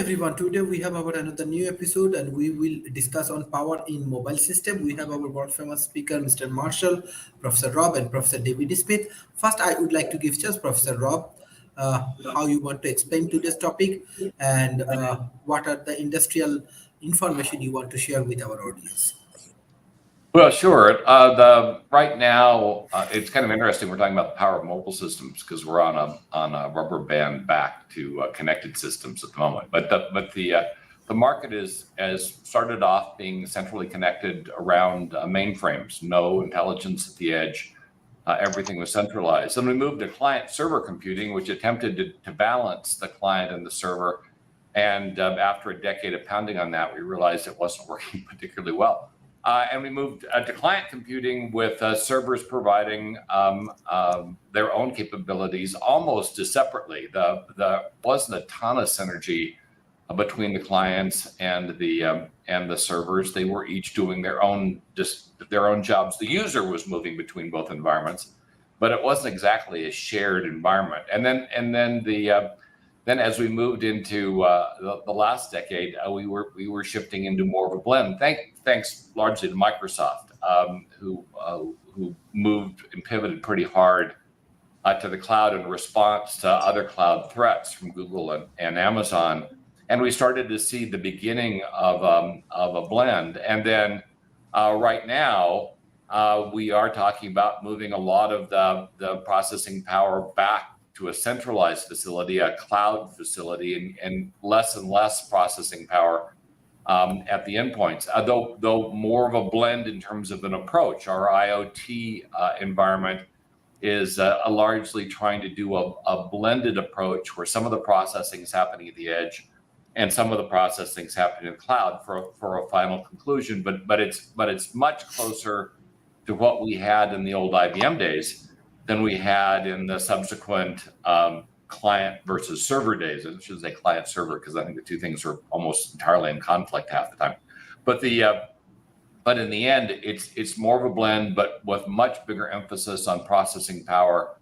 everyone. Today we have our another new episode and we will discuss on power in mobile system. We have our world famous speaker, Mr. Marshall, Professor Rob, and Professor David Smith. First, I would like to give chance, Professor Rob, how you want to explain today's topic and what are the industrial information you want to share with our audience. Well, sure. The right now it's kind of interesting. We're talking about the power of mobile systems because we're on a rubber band back to connected systems at the moment. But the market has started off being centrally connected around mainframes. No intelligence at the edge. Everything was centralized. Then we moved to client-server computing, which attempted to balance the client and the server. And after a decade of pounding on that, we realized it wasn't working particularly well. And we moved to client computing with servers providing their own capabilities almost separately. There wasn't a ton of synergy between the clients and the servers. They were each doing their own jobs. The user was moving between both environments, but it wasn't exactly a shared environment. And then as we moved into the last decade, we were shifting into more of a blend. Thanks largely to Microsoft, who moved and pivoted pretty hard to the cloud in response to other cloud threats from Google and Amazon. And we started to see the beginning of a blend. And then right now, we are talking about moving a lot of the processing power back to a centralized facility, a cloud facility, and less processing power at the endpoints. Though more of a blend in terms of an approach. Our IoT environment is largely trying to do a blended approach where some of the processing is happening at the edge and some of the processing is happening in the cloud for a final conclusion. But it's much closer to what we had in the old IBM days than we had in the subsequent client versus server days. I should say client server because I think the two things are almost entirely in conflict half the time. But in the end, it's more of a blend, but with much bigger emphasis on processing power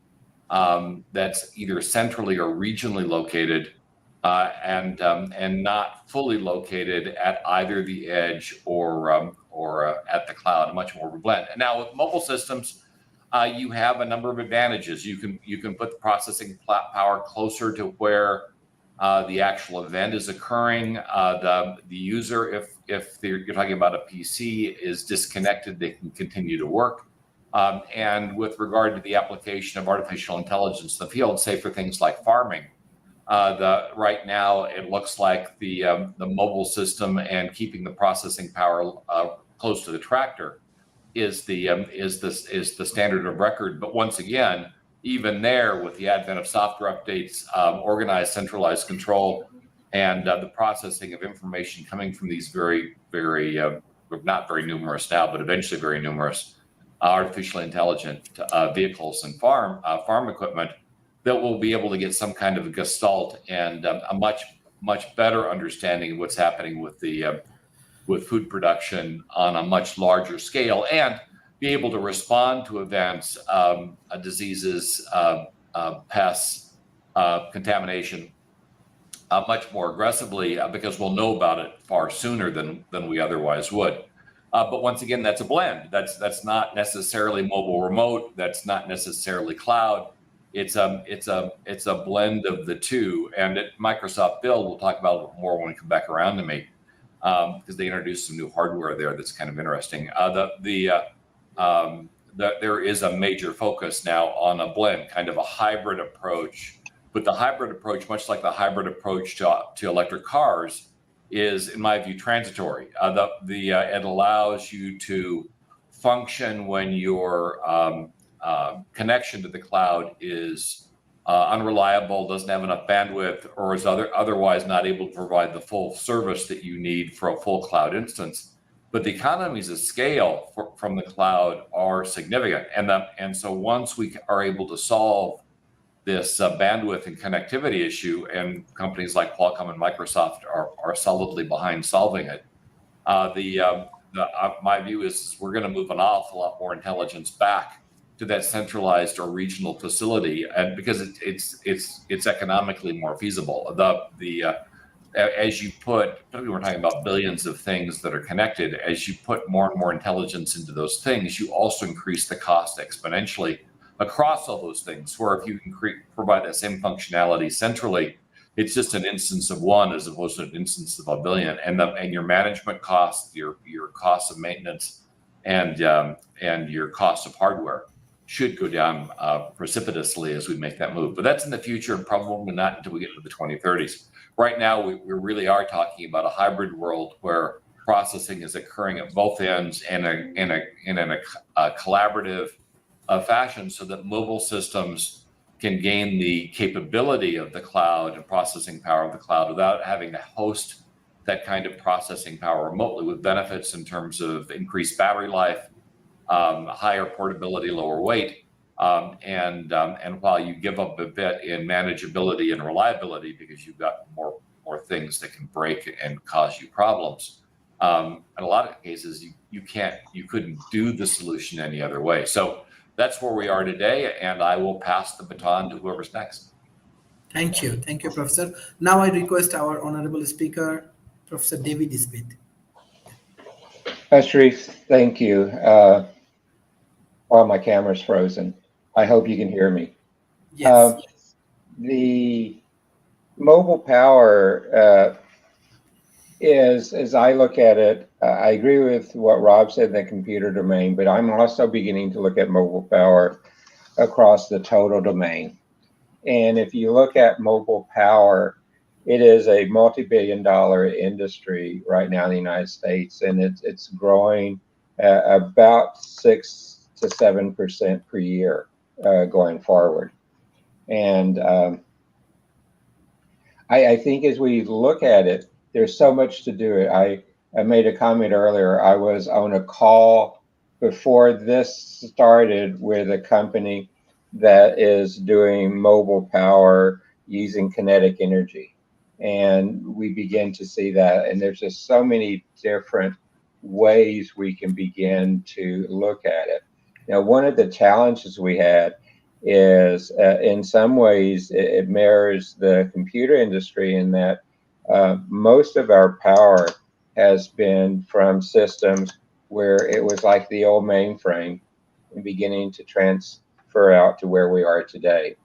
that's either centrally or regionally located, and not fully located at either the edge or at the cloud. Much more of a blend. And now with mobile systems, you have a number of advantages. You can put the processing power closer to where the actual event is occurring. The user, if you're talking about a PC, is disconnected, they can continue to work. And with regard to the application of artificial intelligence in the field, say for things like farming, right now it looks like the mobile system and keeping the processing power close to the tractor is the standard of record. But once again, even there, with the advent of software updates, organized centralized control, and the processing of information coming from these very not very numerous now, but eventually very numerous artificially intelligent vehicles and farm equipment, that we'll be able to get some kind of a gestalt and a much better understanding of what's happening with food production on a much larger scale, and be able to respond to events, diseases, pests, contamination much more aggressively because we'll know about it far sooner than we otherwise would. But once again, that's a blend. That's not necessarily mobile remote. That's not necessarily cloud. It's a blend of the two. And at Microsoft Build, we'll talk about it a little more when we come back around to me. Because they introduced some new hardware there that's kind of interesting. There is a major focus now on a blend, kind of a hybrid approach. But the hybrid approach, much like the hybrid approach to electric cars, is, in my view, transitory. It allows you to function when your connection to the cloud is unreliable, doesn't have enough bandwidth, or is otherwise not able to provide the full service that you need for a full cloud instance. But the economies of scale from the cloud are significant. And so once we are able to solve this bandwidth and connectivity issue, and companies like Qualcomm and Microsoft are solidly behind solving it, my view is we're going to move an awful lot more intelligence back to that centralized or regional facility, and because it's economically more feasible. as you put, we're talking about billions of things that are connected, as you put more and more intelligence into those things, you also increase the cost exponentially across all those things, where if you can provide that same functionality centrally, it's just an instance of one as opposed to an instance of a billion. And your management costs, your costs of maintenance, and your cost of hardware should go down precipitously as we make that move. But that's in the future, and probably not until we get into the 2030s. Right now, we really are talking about a hybrid world where processing is occurring at both ends and in a collaborative fashion, so that mobile systems can gain the capability of the cloud and processing power of the cloud without having to host that kind of processing power remotely, with benefits in terms of increased battery life, higher portability, lower weight, and while you give up a bit in manageability and reliability because you've got more things that can break and cause you problems, in a lot of cases you couldn't do the solution any other way. So that's where we are today, and I will pass the baton to whoever's next. Thank you, Professor. Now I request our honorable speaker, Professor David Smith. Sharif, thank you. While my camera's frozen, I hope you can hear me. Yes. The mobile power is, as I look at it, I agree with what Rob said in the computer domain, but I'm also beginning to look at mobile power across the total domain. And if you look at mobile power, it is a multi-billion-dollar industry right now in the United States, and it's growing about 6 to 7% per year going forward. And I think as we look at it, there's so much to do. I made a comment earlier. I was on a call before this started with a company that is doing mobile power using kinetic energy. And we begin to see that. And there's just so many different ways we can begin to look at it. Now, one of the challenges we had is in some ways it mirrors the computer industry in that most of our power has been from systems where it was like the old mainframe and beginning to transfer out to where we are today.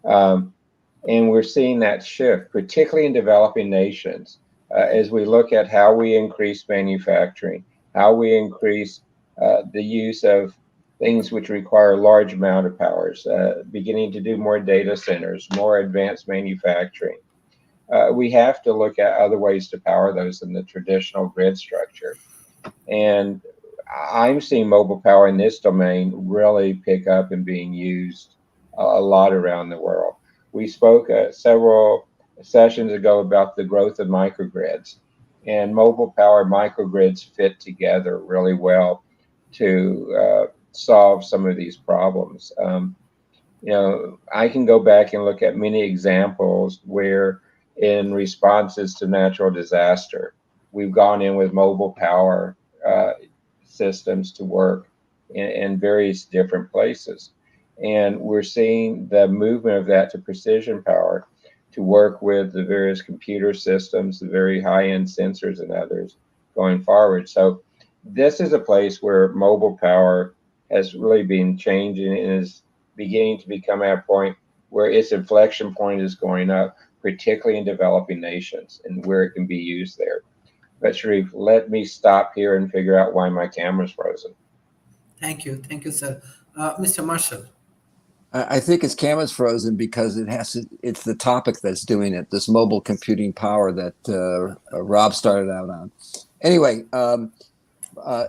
And we're seeing that shift, particularly in developing nations, as we look at how we increase manufacturing, how we increase the use of things which require large amount of powers, beginning to do more data centers, more advanced manufacturing. We have to look at other ways to power those in the traditional grid structure. And I'm seeing mobile power in this domain really pick up and being used a lot around the world. We spoke several sessions ago about the growth of microgrids, and mobile power microgrids fit together really well to solve some of these problems. I can go back and look at many examples where in responses to natural disaster, we've gone in with mobile power systems to work in various different places. And we're seeing the movement of that to precision power to work with the various computer systems, the very high-end sensors and others going forward. So this is a place where mobile power has really been changing and is beginning to become at a point where its inflection point is going up, particularly in developing nations and where it can be used there. But Sharif, let me stop here and figure out why my camera's frozen. Thank you, sir. Mr. Marshall. I think his camera's frozen because it's the topic that's doing it, this mobile computing power that Rob started out on. Anyway,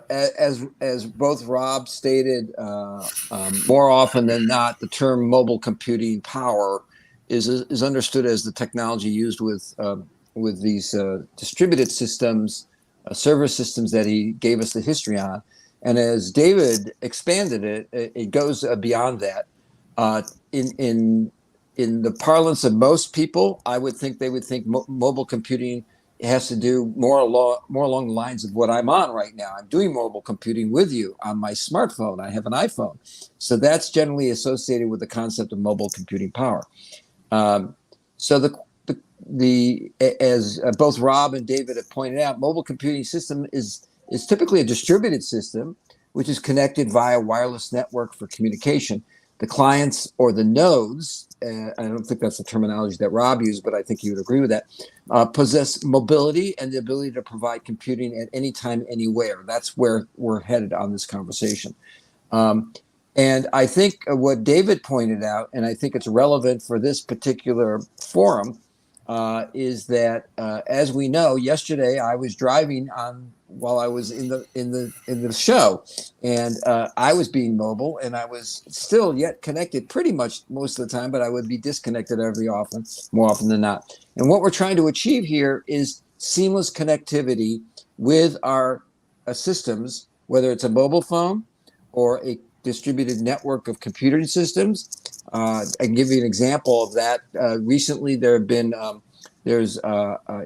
as both Rob stated, more often than not, the term mobile computing power is understood as the technology used with these distributed systems, server systems that he gave us the history on. And as David expanded it, it goes beyond that. In the parlance of most people, I would think they would think mobile computing has to do more along the lines of what I'm on right now. I'm doing mobile computing with you on my smartphone. I have an iPhone. So that's generally associated with the concept of mobile computing power. So as both Rob and David have pointed out, mobile computing system is typically a distributed system, which is connected via wireless network for communication. The clients or the nodes, I don't think that's the terminology that Rob used, but I think you would agree with that, possess mobility and the ability to provide computing at any time, anywhere. That's where we're headed on this conversation. And I think what David pointed out, and I think it's relevant for this particular forum, is that as we know, yesterday I was driving while I was in the show, and I was being mobile, and I was still yet connected pretty much most of the time, but I would be disconnected more often than not. And what we're trying to achieve here is seamless connectivity with our systems, whether it's a mobile phone or a distributed network of computing systems. I can give you an example of that. Recently, there's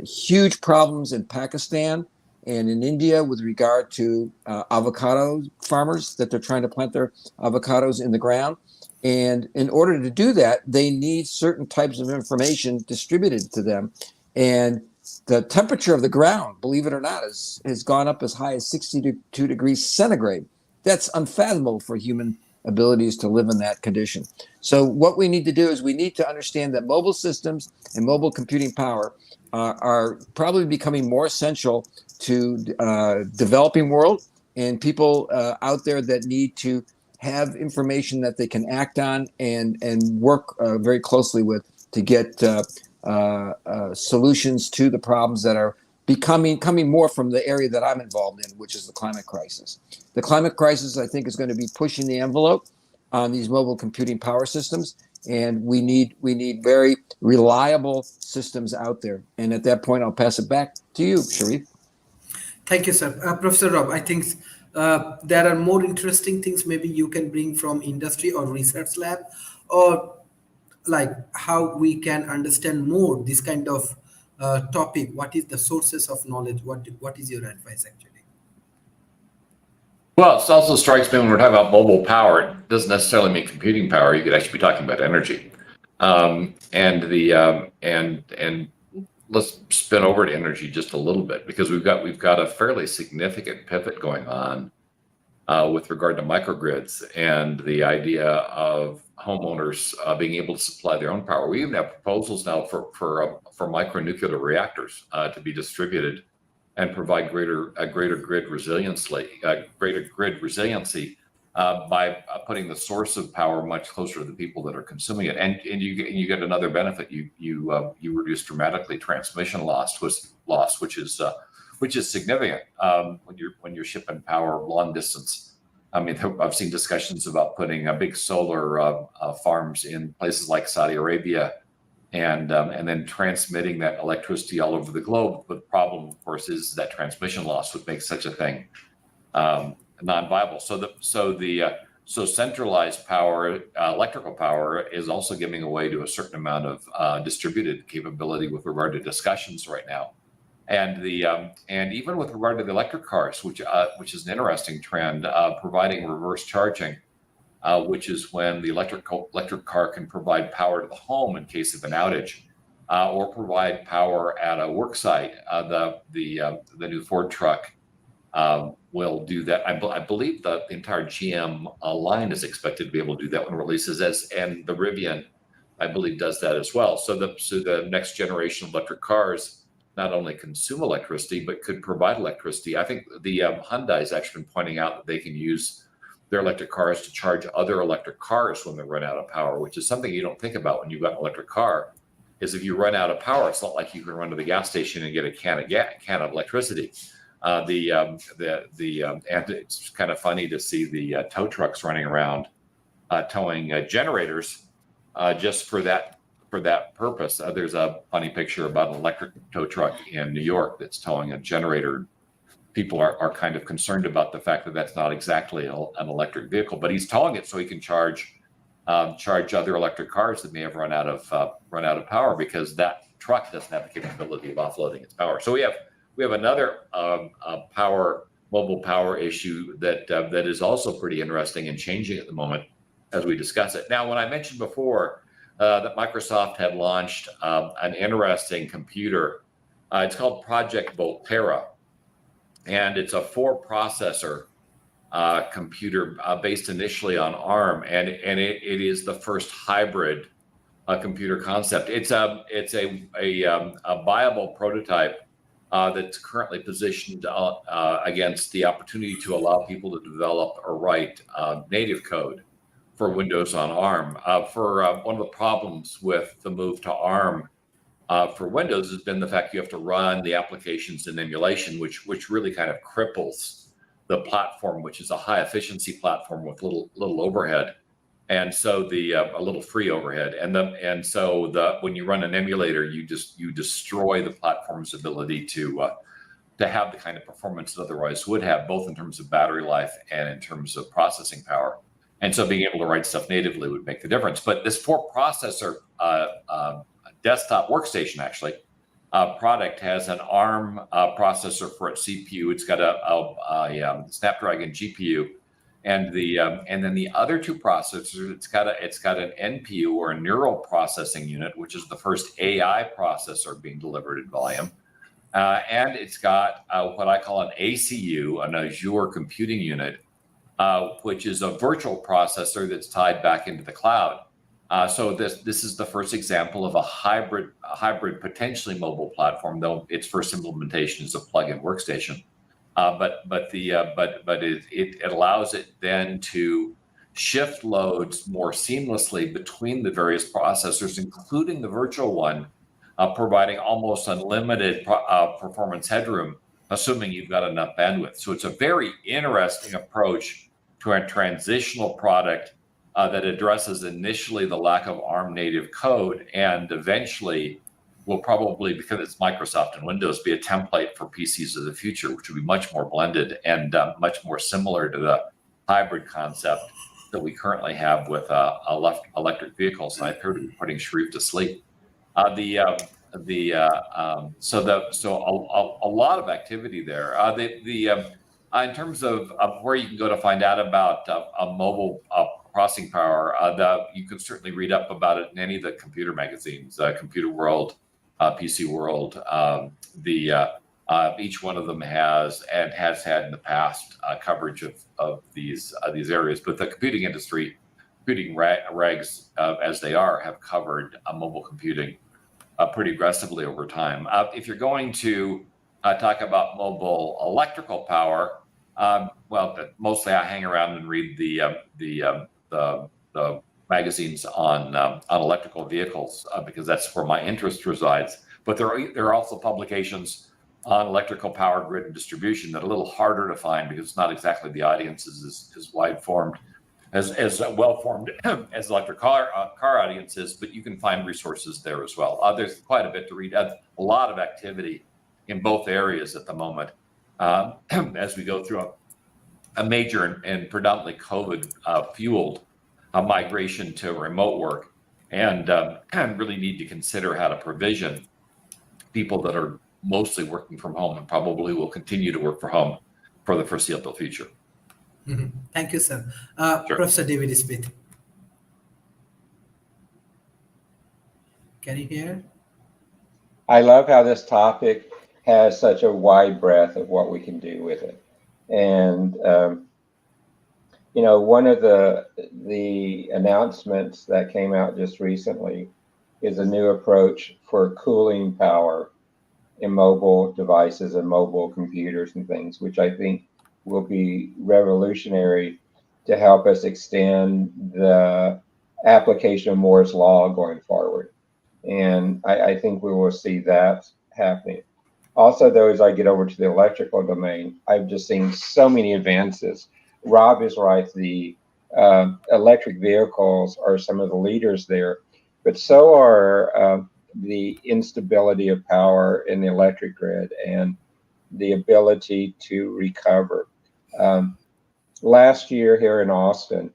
huge problems in Pakistan and in India with regard to avocado farmers that they're trying to plant their avocados in the ground. And in order to do that, they need certain types of information distributed to them. And the temperature of the ground, believe it or not, has gone up as high as 62 degrees centigrade. That's unfathomable for human abilities to live in that condition. So what we need to do is we need to understand that mobile systems and mobile computing power are probably becoming more essential to developing world and people out there that need to have information that they can act on and work very closely with to get solutions to the problems that are coming more from the area that I'm involved in, which is the climate crisis. The climate crisis, I think, is going to be pushing the envelope on these mobile computing power systems, and we need very reliable systems out there. And at that point, I'll pass it back to you, Sharif. Thank you, sir. Professor Rob, I think there are more interesting things maybe you can bring from industry or research lab, or like how we can understand more this kind of topic. What is the sources of knowledge? What is your advice actually? Well, it also strikes me when we're talking about mobile power, it doesn't necessarily mean computing power. You could actually be talking about energy, and let's spin over to energy just a little bit, because we've got a fairly significant pivot going on with regard to microgrids and the idea of homeowners being able to supply their own power. We even have proposals now for micronuclear reactors to be distributed and provide greater grid resiliency by putting the source of power much closer to the people that are consuming it. And you get another benefit. You reduce dramatically transmission loss, which is significant when you're shipping power long distance. I mean, I've seen discussions about putting big solar farms in places like Saudi Arabia, and then transmitting that electricity all over the globe. But the problem, of course, is that transmission loss would make such a thing non-viable. So centralized power, electrical power, is also giving away to a certain amount of distributed capability with regard to discussions right now. And even with regard to the electric cars, which is an interesting trend, providing reverse charging, which is when the electric car can provide power to the home in case of an outage, or provide power at a work site. The new Ford truck will do that. I believe the entire GM line is expected to be able to do that when it releases, and the Rivian, I believe, does that as well. So the next generation of electric cars not only consume electricity, but could provide electricity. I think the Hyundai has actually been pointing out that they can use their electric cars to charge other electric cars when they run out of power, which is something you don't think about when you've got an electric car. Is if you run out of power, it's not like you can run to the gas station and get a can of electricity. And it's kind of funny to see the tow trucks running around towing generators just for that purpose. There's a funny picture about an electric tow truck in New York that's towing a generator. People are kind of concerned about the fact that that's not exactly an electric vehicle, but he's towing it so he can charge other electric cars that may have run out of power, because that truck doesn't have the capability of offloading its power. So we have another mobile power issue that is also pretty interesting and changing at the moment as we discuss it. Now, when I mentioned before that Microsoft had launched an interesting computer. It's called Project Volterra, and it's a 4-processor computer based initially on ARM, and it is the first hybrid computer concept. It's a viable prototype that's currently positioned against the opportunity to allow people to develop or write native code for Windows on ARM. One of the problems with the move to ARM for Windows has been the fact you have to run the applications in emulation, which really kind of cripples the platform, which is a high efficiency platform with little overhead, and so a little free overhead, when you run an emulator, you destroy the platform's ability to have the kind of performance it otherwise would have, both in terms of battery life and in terms of processing power. And so being able to write stuff natively would make the difference. But this 4-processor desktop workstation actually product has an ARM processor for its CPU. It's got a Snapdragon GPU, and then the other 2 processors. It's got an NPU, or a neural processing unit, which is the first AI processor being delivered in volume, and it's got what I call an ACU, an Azure computing unit, which is a virtual processor that's tied back into the cloud. So this is the first example of a hybrid potentially mobile platform, though its first implementation is a plug-in workstation. But it allows it then to shift loads more seamlessly between the various processors, including the virtual one, providing almost unlimited performance headroom, assuming you've got enough bandwidth. So it's a very interesting approach to a transitional product that addresses initially the lack of ARM native code, and eventually will probably, because it's Microsoft and Windows, be a template for PCs of the future, which will be much more blended and much more similar to the hybrid concept that we currently have with electric vehicles. And I appear to be putting Sharif to sleep. So a lot of activity there. In terms of where you can go to find out about a mobile processing power, you can certainly read up about it in any of the computer magazines, Computer World, PC World. Each one of them has and has had in the past coverage of these areas. But the computing industry, computing regs as they are, have covered mobile computing pretty aggressively over time. If you're going to talk about mobile electrical power, mostly I hang around and read the magazines on electrical vehicles because that's where my interest resides. But there are also publications on electrical power grid and distribution that are a little harder to find because it's not exactly the audience is as wide formed, as well formed as electric car audiences. But you can find resources there as well. There's quite a bit to read. A lot of activity in both areas at the moment as we go through a major and predominantly COVID fueled migration to remote work, and really need to consider how to provision people that are mostly working from home and probably will continue to work from home for the foreseeable future. Mm-hmm. Thank you, sir. Sure. Professor David Smith. Can you hear? I love how this topic has such a wide breadth of what we can do with it. And, one of the announcements that came out just recently is a new approach for cooling power in mobile devices and mobile computers and things, which I think will be revolutionary to help us extend the application of Moore's Law going forward. And I think we will see that happening. Also, though, as I get over to the electrical domain, I've just seen so many advances. Rob is right. The electric vehicles are some of the leaders there, but so are the instability of power in the electric grid and the ability to recover. Last year here in Austin,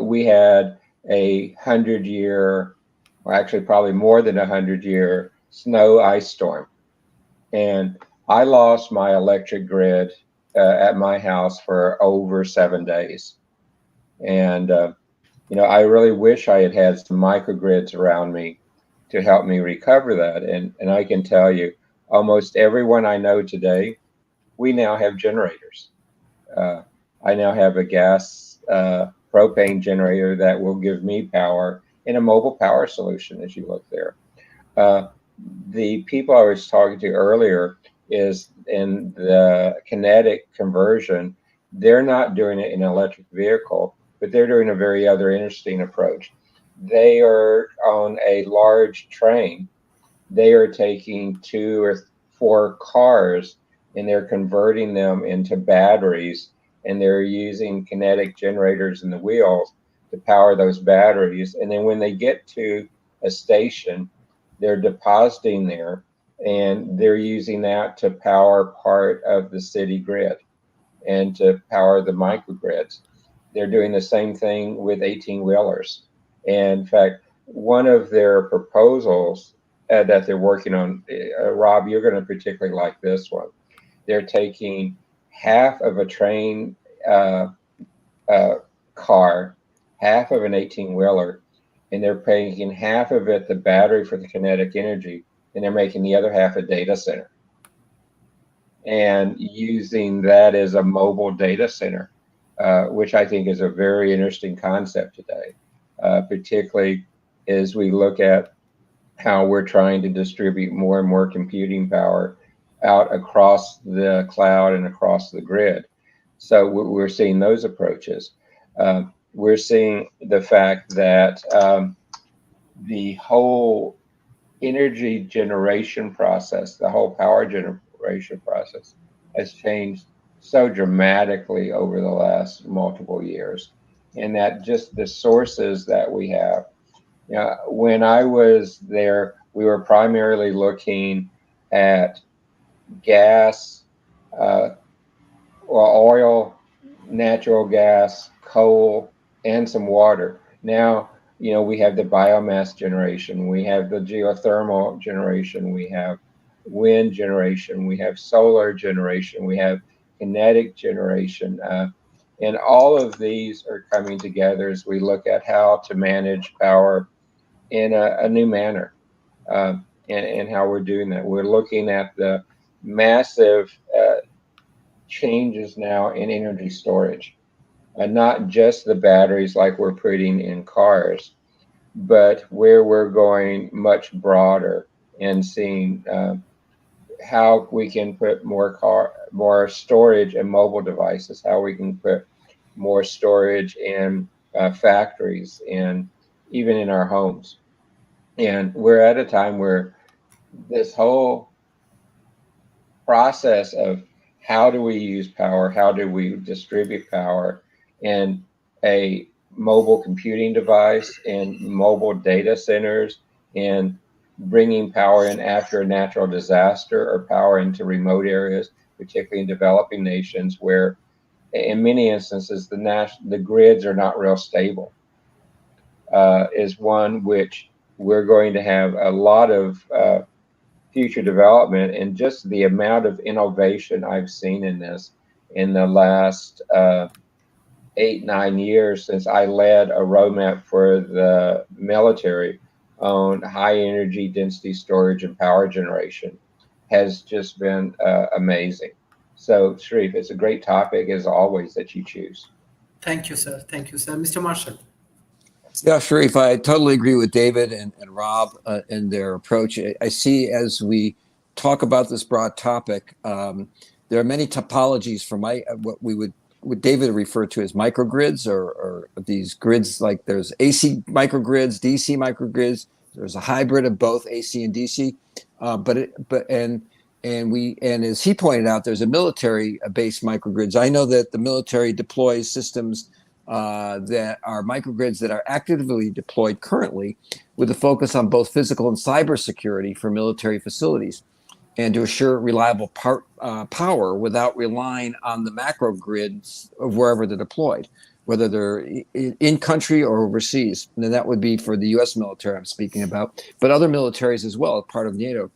we had 100-year, or actually probably more than 100-year snow ice storm. And I lost my electric grid at my house for over 7 days. And I really wish I had had some microgrids around me to help me recover that. And I can tell you, almost everyone I know today, we now have generators. Uh, I now have a gas propane generator that will give me power in a mobile power solution, as you look there. Uh, the people I was talking to earlier is in the kinetic conversion. They're not doing it in an electric vehicle, but they're doing a very other interesting approach. They are on a large train. They are taking 2 or 4 cars and they're converting them into batteries, and they're using kinetic generators in the wheels to power those batteries. And then when they get to a station, they're depositing there, and they're using that to power part of the city grid and to power the microgrids. They're doing the same thing with 18 wheelers. And in fact, one of their proposals that they're working on, Rob, you're going to particularly like this one. They're taking half of a train uh, car, half of an 18 wheeler, and they're making half of it the battery for the kinetic energy, and they're making the other half a data center and using that as a mobile data center, which I think is a very interesting concept today, particularly as we look at how we're trying to distribute more and more computing power out across the cloud and across the grid. So we're seeing those approaches. We're seeing the fact that the whole energy generation process, the whole power generation process has changed so dramatically over the last multiple years. And that just the sources that we have. When I was there, we were primarily looking at gas, oil, natural gas, coal, and some water. Now, we have the biomass generation, we have the geothermal generation, we have wind generation, we have solar generation, we have kinetic generation. And all of these are coming together as we look at how to manage power in a new manner, and how we're doing that. We're looking at the massive changes now in energy storage, and not just the batteries like we're putting in cars, but where we're going much broader and seeing how we can put more storage in mobile devices, how we can put more storage in factories and even in our homes. And we're at a time where this whole process of how do we use power, how do we distribute power in a mobile computing device, in mobile data centers, in bringing power in after a natural disaster, or power into remote areas, particularly in developing nations where in many instances the grids are not real stable, is one which we're going to have a lot of future development. And just the amount of innovation I've seen in this in the last 8-9 years since I led a roadmap for the military on high energy density storage and power generation has just been amazing. So, Sharif, it's a great topic as always that you choose. Thank you, sir. Thank you, sir. Mr. Marshall. Yeah, Sharif, I totally agree with David and Rob in their approach. I see as we talk about this broad topic, there are many topologies for what David referred to as microgrids, or these grids. Like there's AC microgrids, DC microgrids. There's a hybrid of both AC and DC. And as he pointed out, there's a military-based microgrids. I know that the military deploys systems that are microgrids that are actively deployed currently, with a focus on both physical and cyber security for military facilities, and to assure reliable power without relying on the macro grids of wherever they're deployed, whether they're in country or overseas. And that would be for the U.S. military I'm speaking about, but other militaries as well, part of NATO.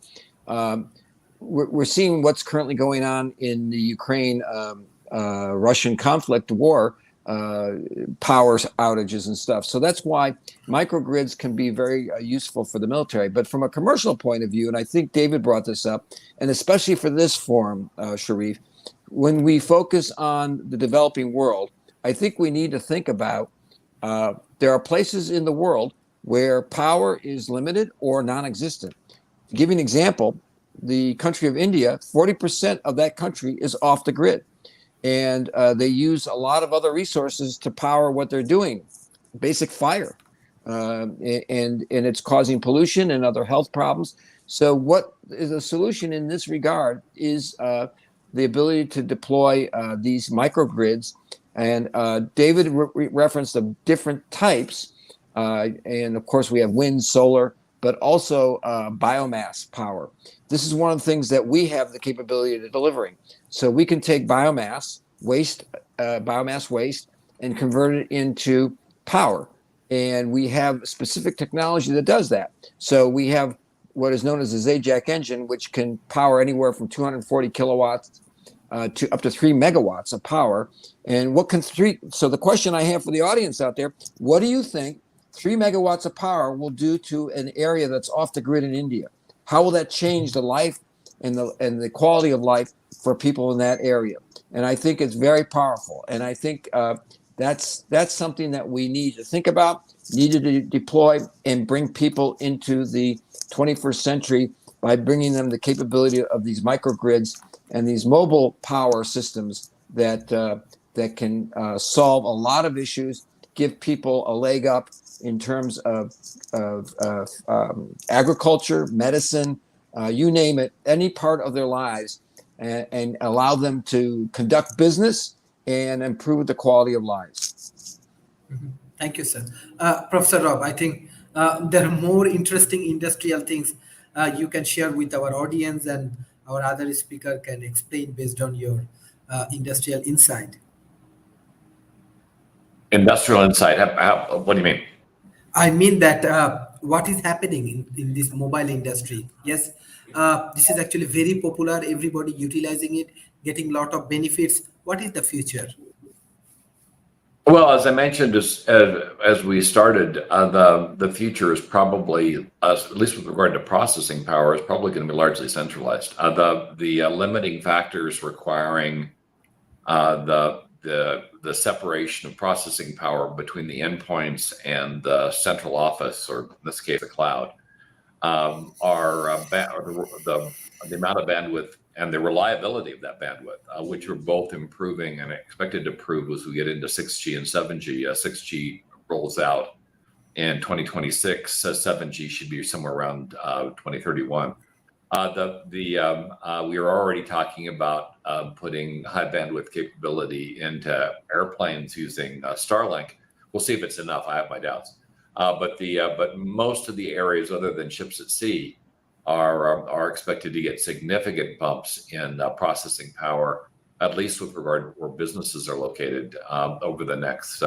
We're seeing what's currently going on in the Ukraine Russian conflict war. power outages and stuff. So that's why microgrids can be very useful for the military. But from a commercial point of view, and I think David brought this up, and especially for this forum, Sharif, when we focus on the developing world, I think we need to think about there are places in the world where power is limited or non-existent. To give you an example, the country of India, 40% of that country is off the grid. And they use a lot of other resources to power what they're doing, basic fire. And it's causing pollution and other health problems. So what is the solution in this regard is the ability to deploy these microgrids. And David referenced the different types. And of course, we have wind, solar, but also biomass power. This is one of the things that we have the capability of delivering. So we can take biomass waste, and convert it into power. And we have specific technology that does that. So we have what is known as a Zajac engine, which can power anywhere from 240 kilowatts to up to 3 megawatts of power. And so the question I have for the audience out there, what do you think 3 megawatts of power will do to an area that's off the grid in India? How will that change the life and the quality of life for people in that area? And I think it's very powerful. And I think that's something that we need to think about, need to deploy and bring people into the 21st century by bringing them the capability of these microgrids and these mobile power systems that can solve a lot of issues, give people a leg up in terms of agriculture, medicine, you name it, any part of their lives, and allow them to conduct business and improve the quality of lives. Mm-hmm. Thank you, sir. Professor Rob, I think there are more interesting industrial things you can share with our audience, and our other speaker can explain based on your industrial insight. Industrial insight, what do you mean? I mean that what is happening in this mobile industry. Yes, this is actually very popular. Everybody utilizing it, getting a lot of benefits. What is the future? Well, as I mentioned, as we started, the future is probably, at least with regard to processing power, is probably going to be largely centralized. The limiting factors requiring the separation of processing power between the endpoints and the central office, or in this case, the cloud, are the amount of bandwidth and the reliability of that bandwidth, which are both improving and expected to improve as we get into 6G and 7G. 6G rolls out in 2026. 7G should be somewhere around 2031. We are already talking about putting high bandwidth capability into airplanes using Starlink. We'll see if it's enough. I have my doubts. But most of the areas other than ships at sea are expected to get significant bumps in processing power, at least with regard to where businesses are located over the next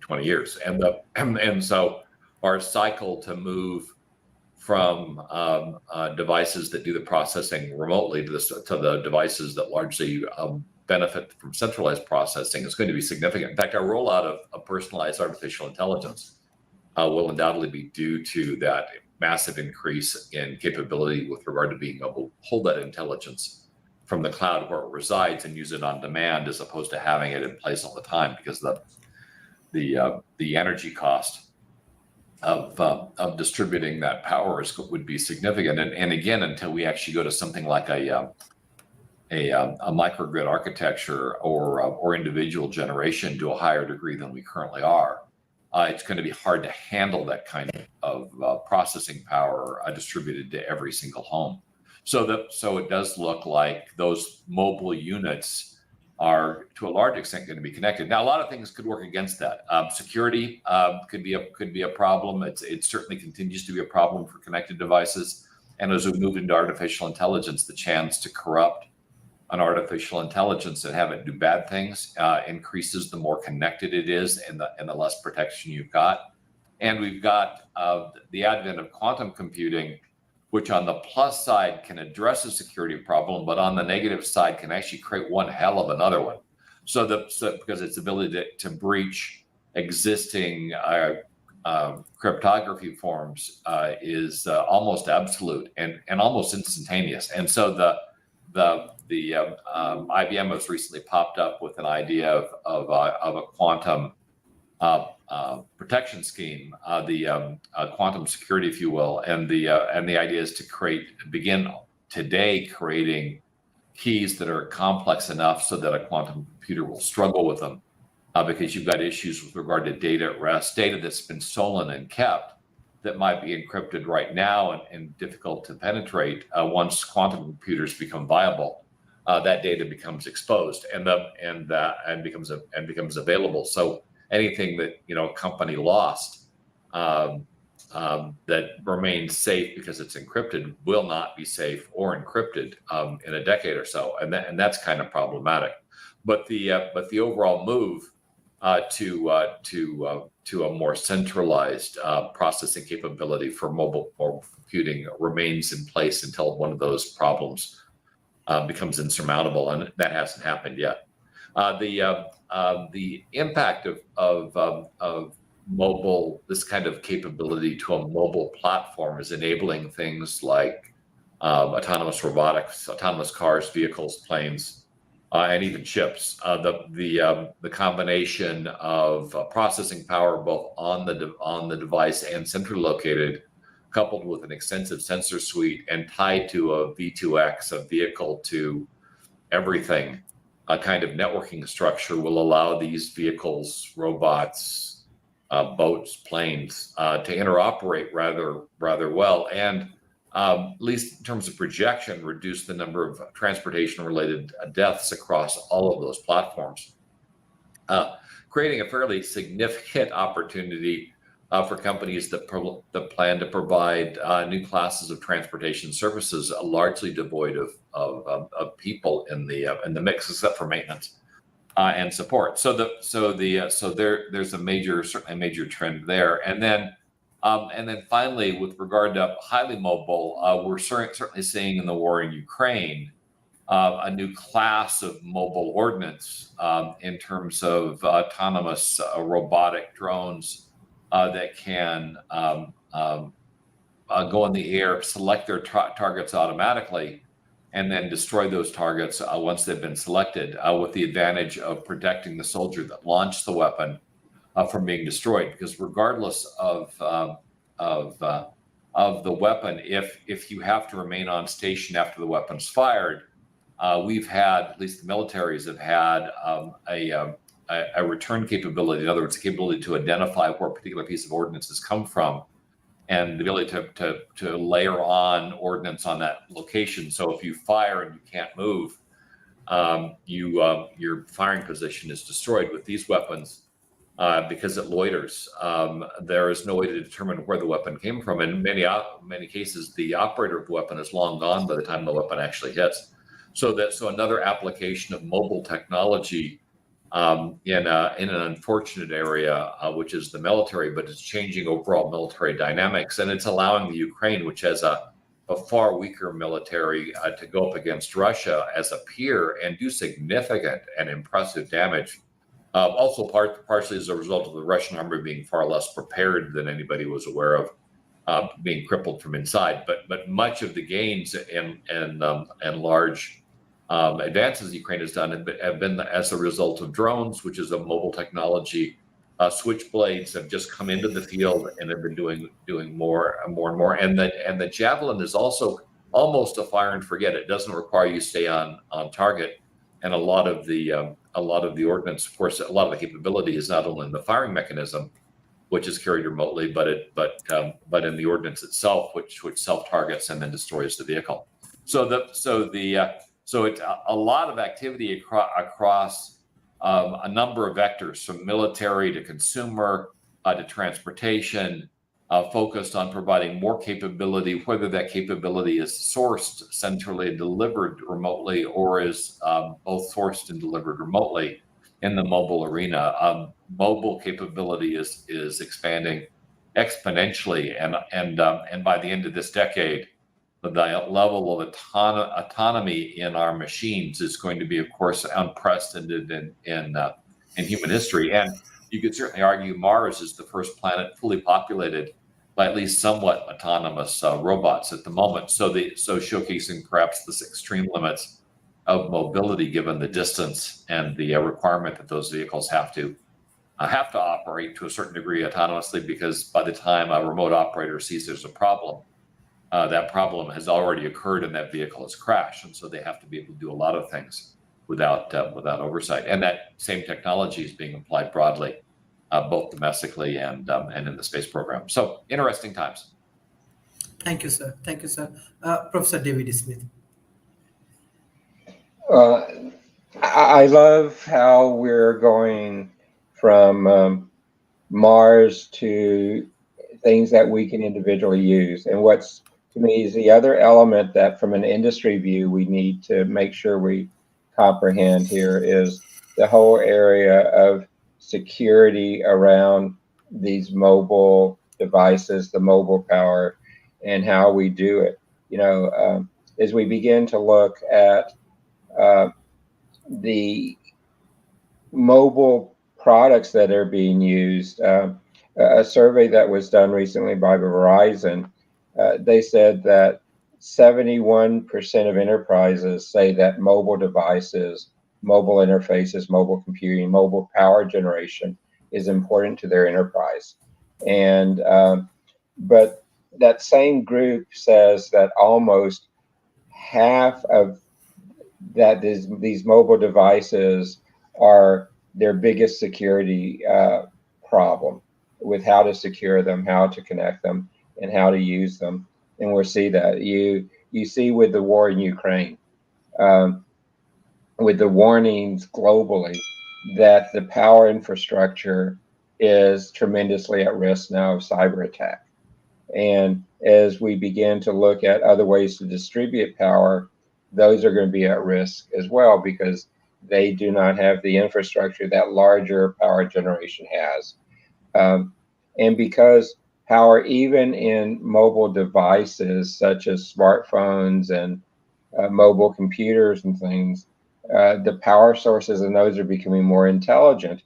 20 years. And so our cycle to move from devices that do the processing remotely to the devices that largely benefit from centralized processing is going to be significant. In fact, our rollout of personalized artificial intelligence will undoubtedly be due to that massive increase in capability with regard to being able to pull that intelligence from the cloud where it resides and use it on demand, as opposed to having it in place all the time, because the energy cost of distributing that power would be significant. And again, until we actually go to something like a microgrid architecture or individual generation to a higher degree than we currently are, it's going to be hard to handle that kind of processing power distributed to every single home. So it does look like those mobile units are to a large extent going to be connected. Now, a lot of things could work against that. Security could be a problem. It certainly continues to be a problem for connected devices. And as we move into artificial intelligence, the chance to corrupt an artificial intelligence and have it do bad things increases the more connected it is and the less protection you've got. And we've got the advent of quantum computing, which on the plus side can address a security problem, but on the negative side can actually create one hell of another one. Because its ability to breach existing cryptography forms is almost absolute and almost instantaneous. And so IBM has recently popped up with an idea of a quantum protection scheme, the quantum security, if you will, and the idea is to begin today creating keys that are complex enough so that a quantum computer will struggle with them, because you've got issues with regard to data at rest, data that's been stolen and kept that might be encrypted right now and difficult to penetrate. Once quantum computers become viable, that data becomes exposed and becomes available. So anything that a company lost that remains safe because it's encrypted will not be safe or encrypted in a decade or so, and that's kind of problematic. But the overall move to a more centralized processing capability for mobile computing remains in place until one of those problems becomes insurmountable, and that hasn't happened yet. The impact of mobile, this kind of capability to a mobile platform, is enabling things like autonomous robotics, autonomous cars, vehicles, planes, and even ships. The combination of processing power both on the device and centrally located, coupled with an extensive sensor suite and tied to a V2X, a vehicle to everything, a kind of networking structure, will allow these vehicles, robots, boats, planes to interoperate rather well, and at least in terms of projection, reduce the number of transportation-related deaths across all of those platforms, creating a fairly significant opportunity for companies that plan to provide new classes of transportation services, largely devoid of people in the mix, except for maintenance and support. So there's certainly a major trend there. And then finally, with regard to highly mobile, we're certainly seeing in the war in Ukraine a new class of mobile ordnance in terms of autonomous robotic drones that can go in the air, select their targets automatically, and then destroy those targets once they've been selected, with the advantage of protecting the soldier that launched the weapon from being destroyed. Because regardless of the weapon, if you have to remain on station after the weapon's fired, we've had, at least the militaries have had, a return capability. In other words, a capability to identify where a particular piece of ordnance has come from, and the ability to layer on ordnance on that location. So if you fire and you can't move, your firing position is destroyed. With these weapons, because it loiters, there is no way to determine where the weapon came from. In many cases, the operator of the weapon is long gone by the time the weapon actually hits. So another application of mobile technology in an unfortunate area, which is the military, but it's changing overall military dynamics, and it's allowing the Ukraine, which has a far weaker military, to go up against Russia as a peer and do significant and impressive damage. Also, partially as a result of the Russian army being far less prepared than anybody was aware of, being crippled from inside. But much of the gains and large advances Ukraine has done have been as a result of drones, which is a mobile technology. Switchblades have just come into the field and have been doing more and more. And the Javelin is also almost a fire and forget. It doesn't require you stay on target. And a lot of the ordnance, of course, a lot of the capability is not only in the firing mechanism, which is carried remotely, but in the ordnance itself, which self targets and then destroys the vehicle. So it's a lot of activity across a number of vectors, from military to consumer to transportation, focused on providing more capability, whether that capability is sourced centrally and delivered remotely, or is both sourced and delivered remotely in the mobile arena. Mobile capability is expanding exponentially, and by the end of this decade, the level of autonomy in our machines is going to be, of course, unprecedented in human history. And you could certainly argue Mars is the first planet fully populated by at least somewhat autonomous robots at the moment. So showcasing perhaps the extreme limits of mobility, given the distance and the requirement that those vehicles have to operate to a certain degree autonomously, because by the time a remote operator sees there's a problem, that problem has already occurred and that vehicle has crashed. And so they have to be able to do a lot of things without oversight. And that same technology is being applied broadly, both domestically and in the space program. So interesting times. Thank you, sir. Thank you, sir. Professor David Smith. I love how we're going from Mars to things that we can individually use. And what's, to me, is the other element that from an industry view we need to make sure we comprehend here is the whole area of security around these mobile devices, the mobile power, and how we do it. As we begin to look at the mobile products that are being used, a survey that was done recently by Verizon, they said that 71% of enterprises say that mobile devices, mobile interfaces, mobile computing, mobile power generation is important to their enterprise. And but that same group says that almost half of that these mobile devices are their biggest security problem, with how to secure them, how to connect them, and how to use them. And we'll see that you see with the war in Ukraine, with the warnings globally that the power infrastructure is tremendously at risk now of cyber attack. And as we begin to look at other ways to distribute power, those are going to be at risk as well, because they do not have the infrastructure that larger power generation has. And because power, even in mobile devices such as smartphones and mobile computers and things, the power sources in those are becoming more intelligent.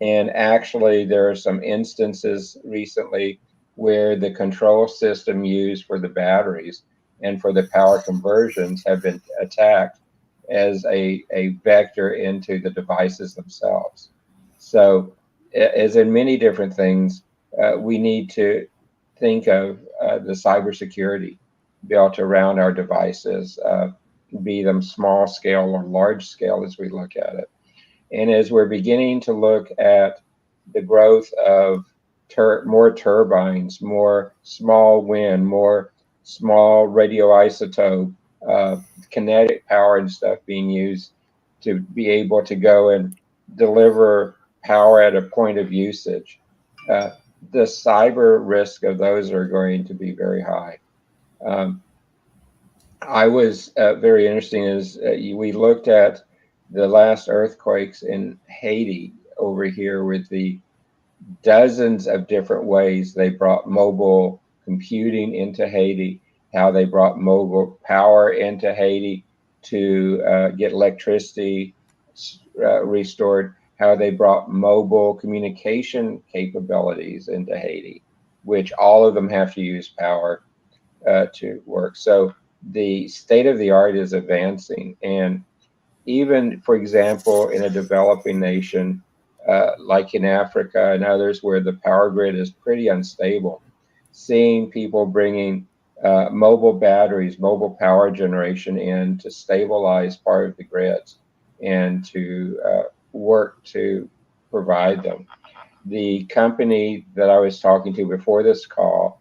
And actually, there are some instances recently where the control system used for the batteries and for the power conversions have been attacked as a vector into the devices themselves. So, as in many different things, we need to think of the cybersecurity built around our devices, be them small scale or large scale as we look at it. And as we're beginning to look at the growth of more turbines, more small wind, more small radioisotope, kinetic power and stuff being used to be able to go and deliver power at a point of usage, the cyber risk of those are going to be very high. I was very interesting is we looked at the last earthquakes in Haiti over here with the dozens of different ways they brought mobile computing into Haiti, how they brought mobile power into Haiti to get electricity restored, how they brought mobile communication capabilities into Haiti, which all of them have to use power to work. So the state of the art is advancing. And even, for example, in a developing nation, like in Africa and others where the power grid is pretty unstable, seeing people bringing mobile batteries, mobile power generation in to stabilize part of the grids and to work to provide them. The company that I was talking to before this call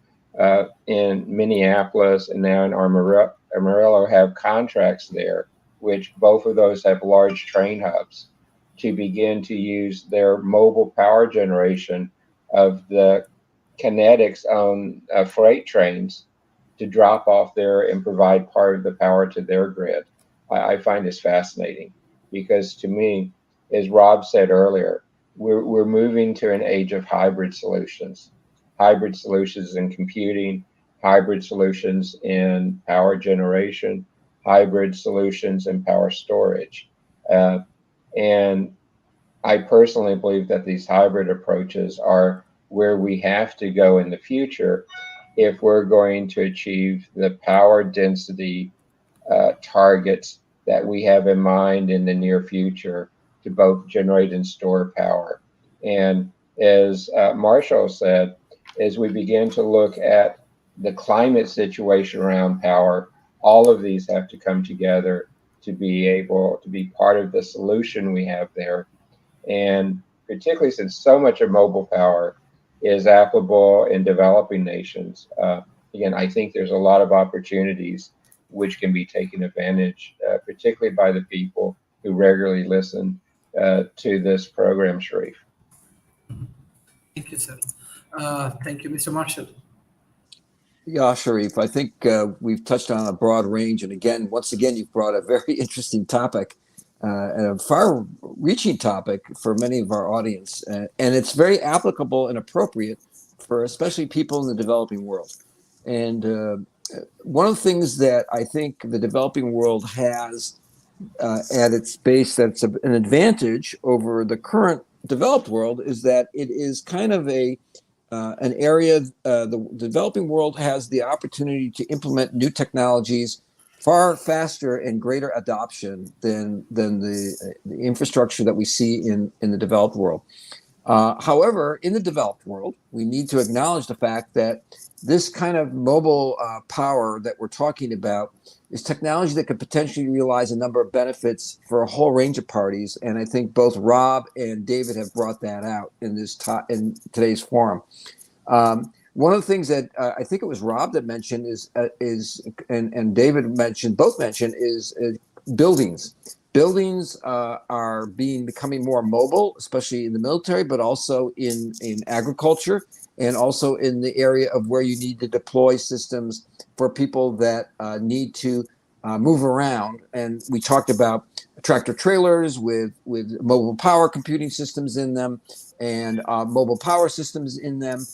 in Minneapolis and now in Amarillo have contracts there, which both of those have large train hubs to begin to use their mobile power generation of the kinetics on freight trains to drop off there and provide part of the power to their grid. I find this fascinating because, to me, as Rob said earlier, we're moving to an age of hybrid solutions in computing, hybrid solutions in power generation, hybrid solutions in power storage. And I personally believe that these hybrid approaches are where we have to go in the future if we're going to achieve the power density targets that we have in mind in the near future to both generate and store power. And as Marshall said, as we begin to look at the climate situation around power, all of these have to come together to be able to be part of the solution we have there. And particularly since so much of mobile power is applicable in developing nations, again, I think there's a lot of opportunities which can be taken advantage, particularly by the people who regularly listen to this program, Sharif. Thank you, sir. Thank you, Mr. Marshall. Yeah, Sharif, I think we've touched on a broad range. And again, once again, you've brought a very interesting topic and a far-reaching topic for many of our audience. And it's very applicable and appropriate for especially people in the developing world. And one of the things that I think the developing world has at its base that's an advantage over the current developed world is that it is kind of an area, the developing world has the opportunity to implement new technologies far faster and greater adoption than the infrastructure that we see in the developed world. However, in the developed world, we need to acknowledge the fact that this kind of mobile power that we're talking about is technology that could potentially realize a number of benefits for a whole range of parties. And I think both Rob and David have brought that out in in today's forum. One of the things that I think it was Rob that mentioned and David both mentioned is buildings. Buildings are becoming more mobile, especially in the military, but also in agriculture, and also in the area of where you need to deploy systems for people that need to move around. And we talked about tractor trailers with mobile power computing systems in them and mobile power systems in them.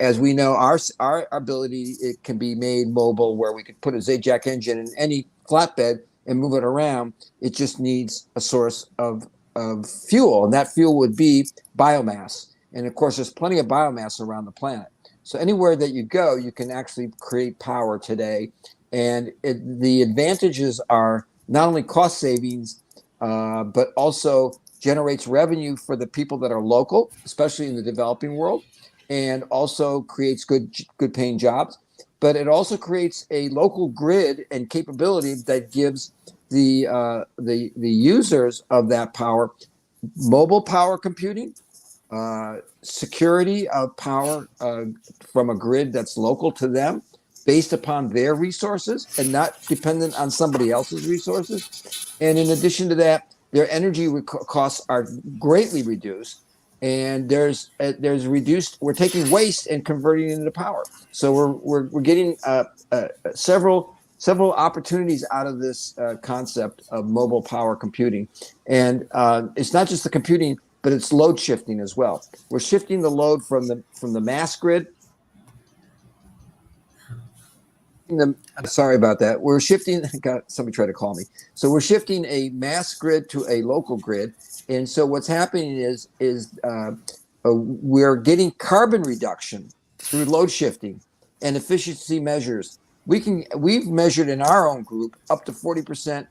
As we know, our ability, it can be made mobile where we could put a Zajac engine in any flatbed and move it around. It just needs a source of fuel, and that fuel would be biomass. And of course, there's plenty of biomass around the planet. So anywhere that you go, you can actually create power today. And the advantages are not only cost savings, but also generates revenue for the people that are local, especially in the developing world, and also creates good paying jobs. But it also creates a local grid and capability that gives the users of that power mobile power computing, security of power from a grid that's local to them, based upon their resources and not dependent on somebody else's resources. And in addition to that, their energy costs are greatly reduced. And there's reduced. We're taking waste and converting it into power. So we're getting several opportunities out of this concept of mobile power computing. And it's not just the computing, but it's load shifting as well. We're shifting the load from the mass grid. Sorry about that. We're shifting. Somebody tried to call me. So we're shifting a mass grid to a local grid. And so what's happening is we're getting carbon reduction through load shifting and efficiency measures. We've measured in our own group up to 40%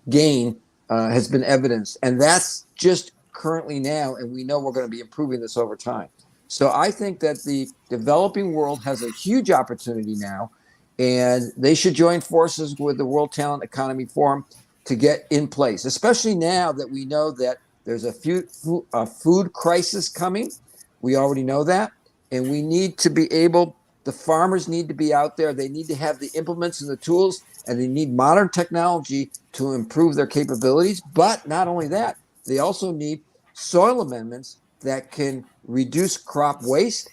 gain has been evidenced, and that's just currently now. And we know we're going to be improving this over time. So I think that the developing world has a huge opportunity now, and they should join forces with the World Talent Economy Forum to get in place, especially now that we know that there's a food crisis coming. We already know that. And we need to be the farmers need to be out there. They need to have the implements and the tools, and they need modern technology to improve their capabilities. But not only that, they also need soil amendments that can reduce crop waste,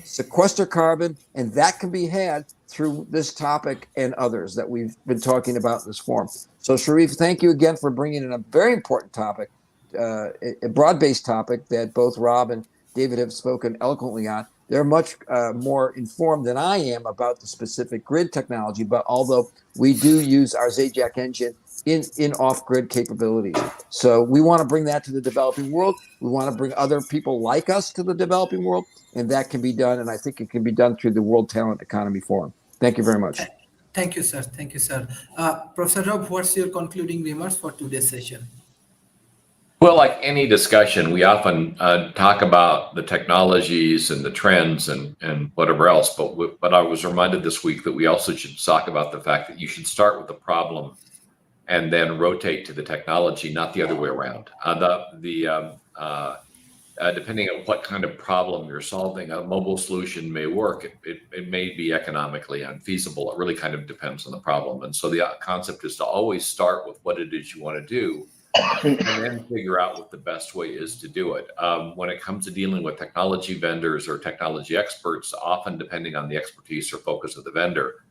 sequester carbon, and that can be had through this topic and others that we've been talking about in this forum. So, Sharif, thank you again for bringing in a very important topic, a broad-based topic that both Rob and David have spoken eloquently on. They're much more informed than I am about the specific grid technology, but although we do use our Zajac engine in off-grid capabilities. So we want to bring that to the developing world. We want to bring other people like us to the developing world, and that can be done. And I think it can be done through the World Talent Economy Forum. Thank you very much. Thank you, sir. Thank you, sir. Professor Rob, what's your concluding remarks for today's session? Well, like any discussion, we often talk about the technologies and the trends and whatever else. But I was reminded this week that we also should talk about the fact that you should start with the problem and then rotate to the technology, not the other way around. Depending on what kind of problem you're solving, a mobile solution may work. It may be economically unfeasible. It really kind of depends on the problem. And so the concept is to always start with what it is you want to do, and then figure out what the best way is to do it. When it comes to dealing with technology vendors or technology experts, often depending on the expertise or focus of the vendor,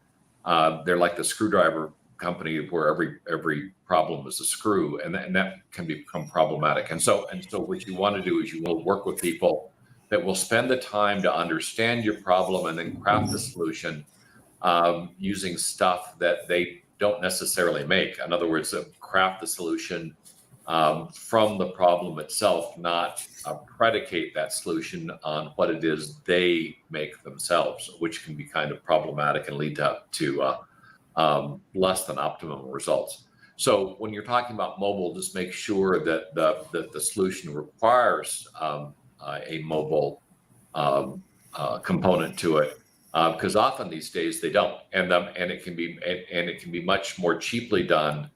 they're like the screwdriver company where every problem is a screw, and that can become problematic. And so what you want to do is you will work with people that will spend the time to understand your problem and then craft the solution using stuff that they don't necessarily make. In other words, craft the solution from the problem itself, not predicate that solution on what it is they make themselves, which can be kind of problematic and lead to less than optimum results. So when you're talking about mobile, just make sure that the solution requires a mobile component to it, because often these days they don't, and it can be much more cheaply done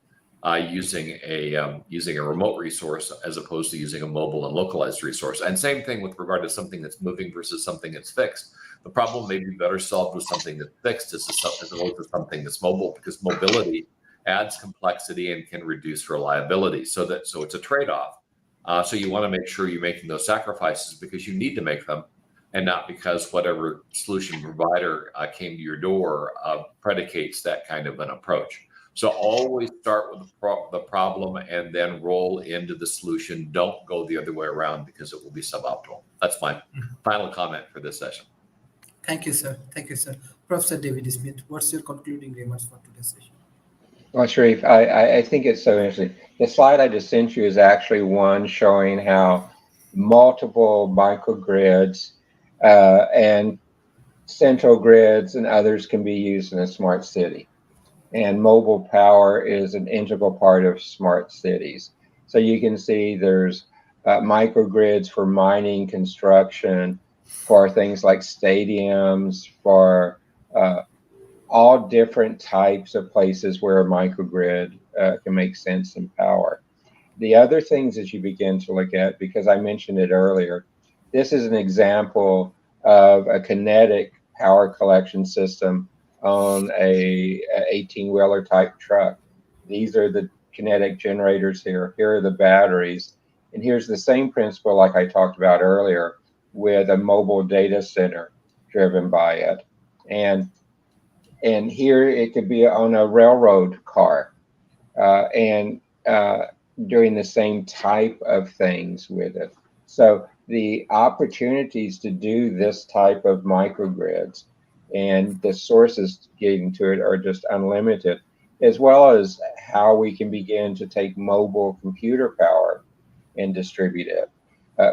using a remote resource as opposed to using a mobile and localized resource. And same thing with regard to something that's moving versus something that's fixed. The problem may be better solved with something that's fixed as opposed to something that's mobile, because mobility adds complexity and can reduce reliability. So it's a trade-off. So you want to make sure you're making those sacrifices because you need to make them, and not because whatever solution provider came to your door predicates that kind of an approach. So always start with the problem and then roll into the solution. Don't go the other way around, because it will be suboptimal. That's my final comment for this session. Thank you, sir. Thank you, sir. Professor David Smith, what's your concluding remarks for today's session? Well, Sharif, I think it's so interesting. The slide I just sent you is actually one showing how multiple microgrids and central grids and others can be used in a smart city. And mobile power is an integral part of smart cities. So you can see there's microgrids for mining, construction, for things like stadiums, for all different types of places where a microgrid can make sense in power. The other things that you begin to look at, because I mentioned it earlier, this is an example of a kinetic power collection system on a 18-wheeler type truck. These are the kinetic generators here. Here are the batteries. And here's the same principle like I talked about earlier with a mobile data center driven by it. And here it could be on a railroad car and doing the same type of things with it. So the opportunities to do this type of microgrids and the sources getting to it are just unlimited, as well as how we can begin to take mobile computer power and distribute it.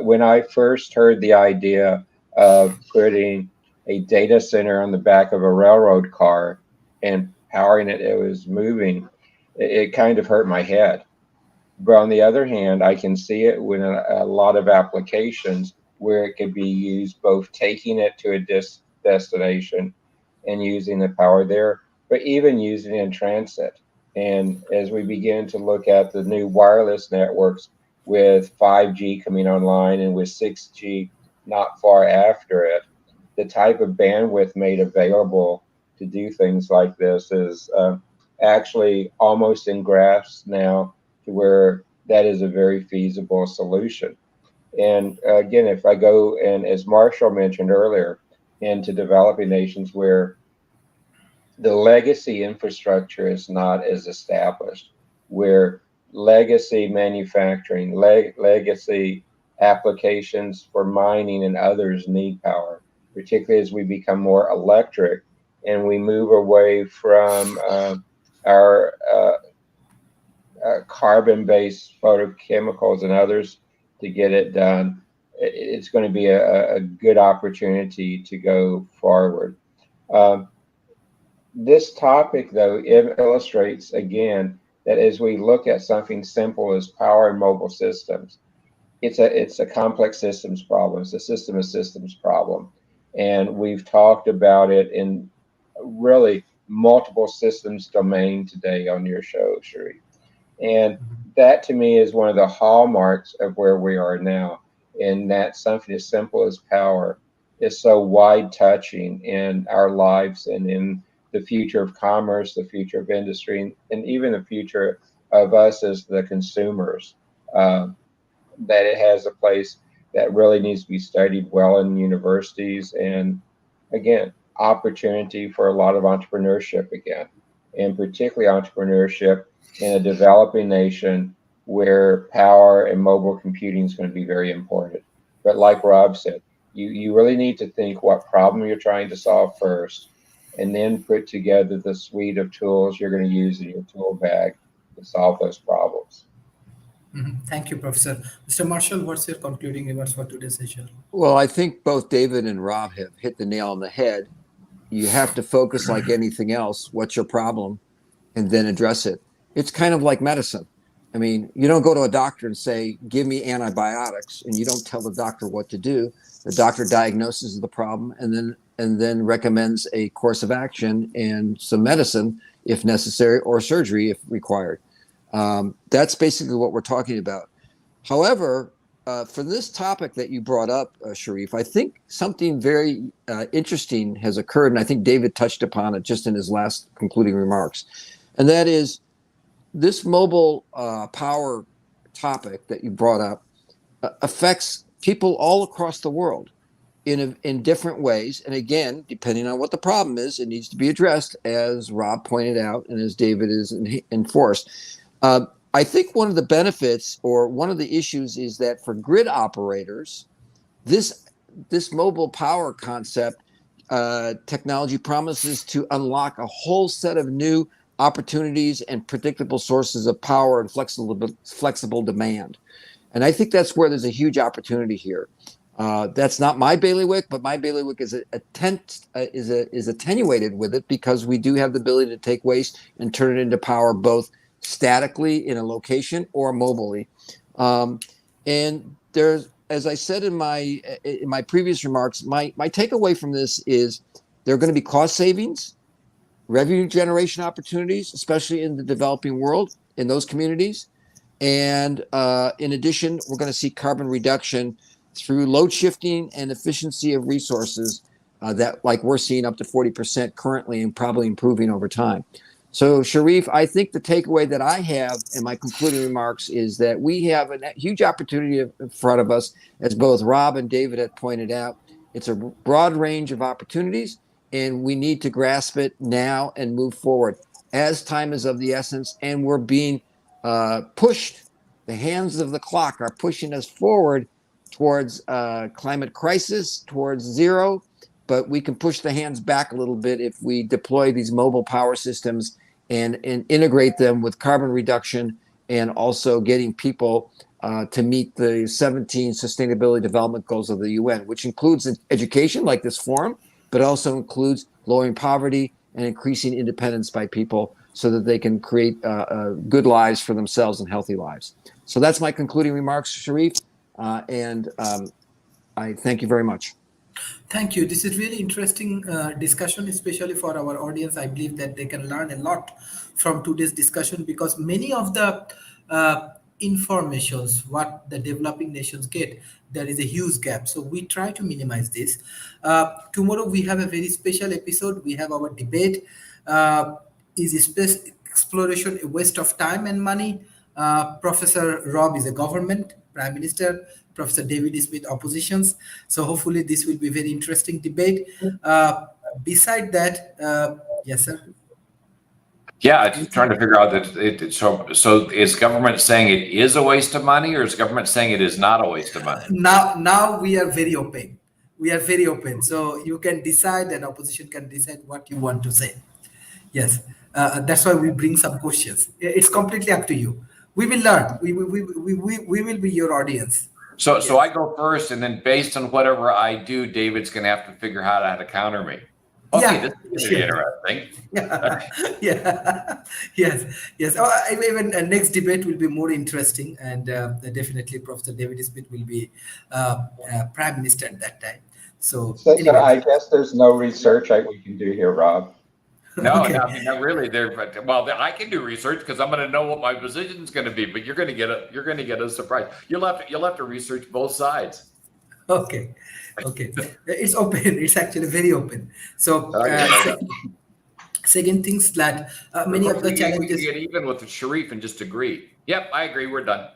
When I first heard the idea of putting a data center on the back of a railroad car and powering it, it was moving, it kind of hurt my head. But on the other hand, I can see it with a lot of applications where it could be used, both taking it to a destination and using the power there, but even using it in transit. And as we begin to look at the new wireless networks with 5G coming online and with 6G not far after it, the type of bandwidth made available to do things like this is actually almost in grasp now, to where that is a very feasible solution. And again, if I go, and as Marshall mentioned earlier, into developing nations where the legacy infrastructure is not as established, where legacy manufacturing, legacy applications for mining and others need power, particularly as we become more electric and we move away from our carbon-based photochemicals and others to get it done. It's going to be a good opportunity to go forward. This topic, though, illustrates again that as we look at something simple as power and mobile systems, it's a complex systems problem. It's a system of systems problem, and we've talked about it in really multiple systems domain today on your show, Sharif. And that to me is one of the hallmarks of where we are now, in that something as simple as power is so wide touching in our lives and in the future of commerce, the future of industry, and even the future of us as the consumers. That it has a place that really needs to be studied well in universities, and again, opportunity for a lot of entrepreneurship again, and particularly entrepreneurship in a developing nation where power and mobile computing is going to be very important. But like Rob said, you really need to think what problem you're trying to solve first, and then put together the suite of tools you're going to use in your tool bag to solve those problems. Thank you, Professor. Mr. Marshall, what's your concluding remarks for today's session? Well, I think both David and Rob have hit the nail on the head. You have to focus like anything else. What's your problem? And then address it. It's kind of like medicine. I mean, you don't go to a doctor and say, give me antibiotics, and you don't tell the doctor what to do. The doctor diagnoses the problem and then recommends a course of action and some medicine if necessary, or surgery if required. That's basically what we're talking about. However, for this topic that you brought up, Sharif, I think something very interesting has occurred, and I think David touched upon it just in his last concluding remarks, and that is this mobile power topic that you brought up affects people all across the world in different ways. And again, depending on what the problem is, it needs to be addressed, as Rob pointed out and as David is enforced. I think one of the benefits, or one of the issues, is that for grid operators, this mobile power concept technology promises to unlock a whole set of new opportunities and predictable sources of power and flexible demand. And I think that's where there's a huge opportunity here. That's not my bailiwick, but my bailiwick is attenuated with it, because we do have the ability to take waste and turn it into power, both statically in a location or mobily. And there's, as I said in my previous remarks, my takeaway from this is there are going to be cost savings, revenue generation opportunities, especially in the developing world, in those communities. And in addition, we're going to see carbon reduction through load shifting and efficiency of resources that, like, we're seeing up to 40% currently, and probably improving over time. So, Sharif, I think the takeaway that I have in my concluding remarks is that we have a huge opportunity in front of us, as both Rob and David had pointed out. It's a broad range of opportunities, and we need to grasp it now and move forward as time is of the essence, and we're being pushed. The hands of the clock are pushing us forward towards climate crisis, towards zero, but we can push the hands back a little bit if we deploy these mobile power systems and integrate them with carbon reduction, and also getting people to meet the 17 Sustainability Development Goals of the UN, which includes education, like this forum, but also includes lowering poverty and increasing independence by people so that they can create good lives for themselves and healthy lives. So that's my concluding remarks, Sharif, and I thank you very much. Thank you. This is really interesting discussion, especially for our audience. I believe that they can learn a lot from today's discussion, because many of the informations what the developing nations get, there is a huge gap. So we try to minimize this. Tomorrow we have a very special episode. We have our debate. Is space exploration a waste of time and money? Professor Rob is a government prime minister. Professor David Smith oppositions. So hopefully this will be a very interesting debate. Beside that, yes, sir. Yeah, I'm trying to figure out that. So is government saying it is a waste of money, or is government saying it is not a waste of money? Now we are very open. We are very open. So you can decide and opposition can decide what you want to say. Yes. That's why we bring some questions. It's completely up to you. We will learn. We will be your audience. So Yes. I go first, and then based on whatever I do, David's going to have to figure out how to counter me. Okay, Yeah, this is going to sure. be interesting. Yeah. Yes. Oh, even next debate will be more interesting, and definitely Professor David Smith will be Prime Minister at that time. So So anyway, I guess there's no research we can do here, Rob. No, okay. no, I mean, not really. Well, I can do research because I'm going to know what my position is going to be. But you're going to get a surprise. You'll have to research both sides. Okay. It's open. It's actually very open. So, second things that many of the We challenges. can get even with the Sharif and just agree. Yep, I agree. We're done.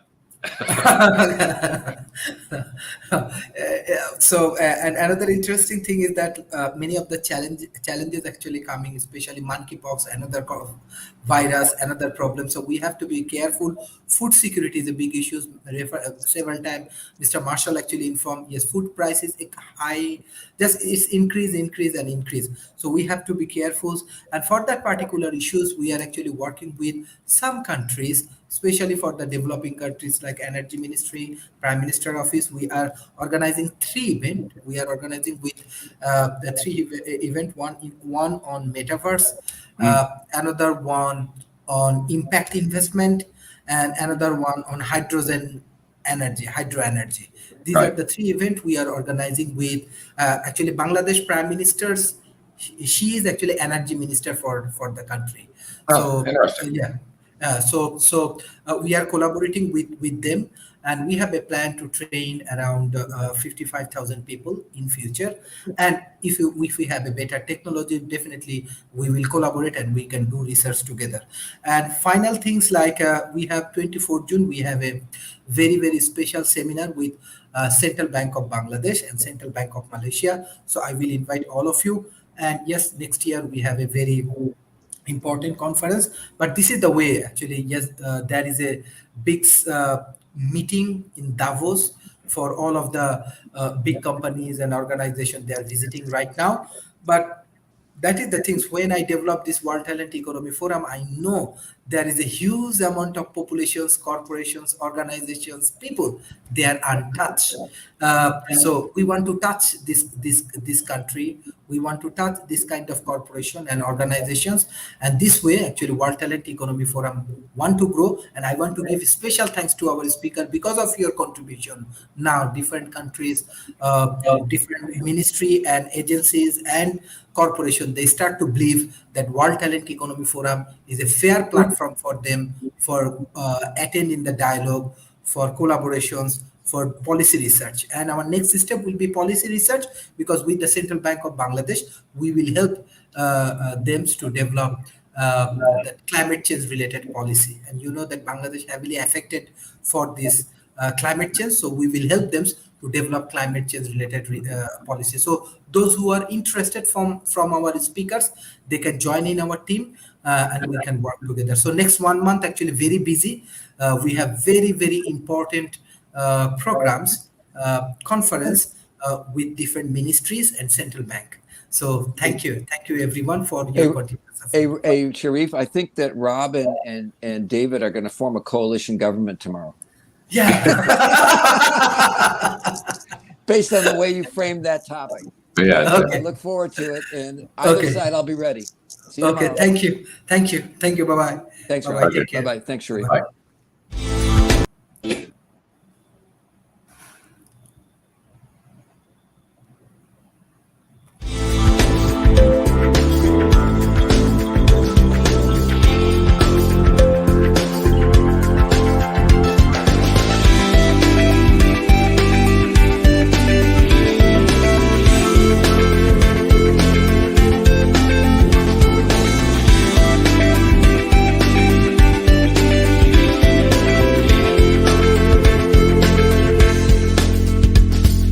So and another interesting thing is that many of the challenges actually coming, especially monkeypox, another virus, another problem. So we have to be careful. Food security is a big issue. Several times Mr. Marshall actually informed, yes, food prices high, just it's increase. So we have to be careful, and for that particular issues we are actually working with some countries, especially for the developing countries like Energy Ministry, Prime Minister Office. We are organizing 3 events. We are organizing with the 3 event, one on metaverse, another one on impact investment, and another one on hydro energy. These are Right. the 3 events we are organizing with actually Bangladesh Prime Minister's. She is actually energy minister for the country. Oh, So interesting. yeah. We are collaborating with them, and we have a plan to train around 55,000 people in future. And if we have a better technology, definitely we will collaborate and we can do research together. And final things like we have 24 June, we have a very special seminar with Central Bank of Bangladesh and Central Bank of Malaysia. So I will invite all of you. And yes, next year we have a very important conference, but this is the way actually. Yes, there is a big meeting in Davos for all of the big companies and organizations they are visiting right now. But that is the things, when I developed this World Talent Economy Forum, I know there is a huge amount of populations, corporations, organizations, people, they are untouched. So we want to touch this country. We want to touch this kind of corporation and organizations, and this way actually World Talent Economy Forum want to grow. And I want to give special thanks to our speaker because of your contribution. Now different countries, different ministry and agencies and corporation, they start to believe that World Talent Economy Forum is a fair platform for them for attending the dialogue, for collaborations, for policy research. And our next step will be policy research, because with the Central Bank of Bangladesh, we will help them to develop the climate change related policy. And you know that Bangladesh heavily affected for this climate change, so we will help them to develop climate change related policy. So those who are interested from our speakers, they can join in our team, and we can work together. So next 1 month actually very busy. We have very important programs, conference with different ministries and central bank. So thank you everyone for your contribution. Hey, Sharif, I think that Rob and David are going to form a coalition government tomorrow. Yeah. Based on the way you framed that topic. Yeah. Okay. I look forward to it, and either side, I'll be ready. See you Okay. tomorrow. Thank you. Bye bye. Thanks, Bye Rob. bye. Take care. Bye-bye. Thanks, Sharif. Bye.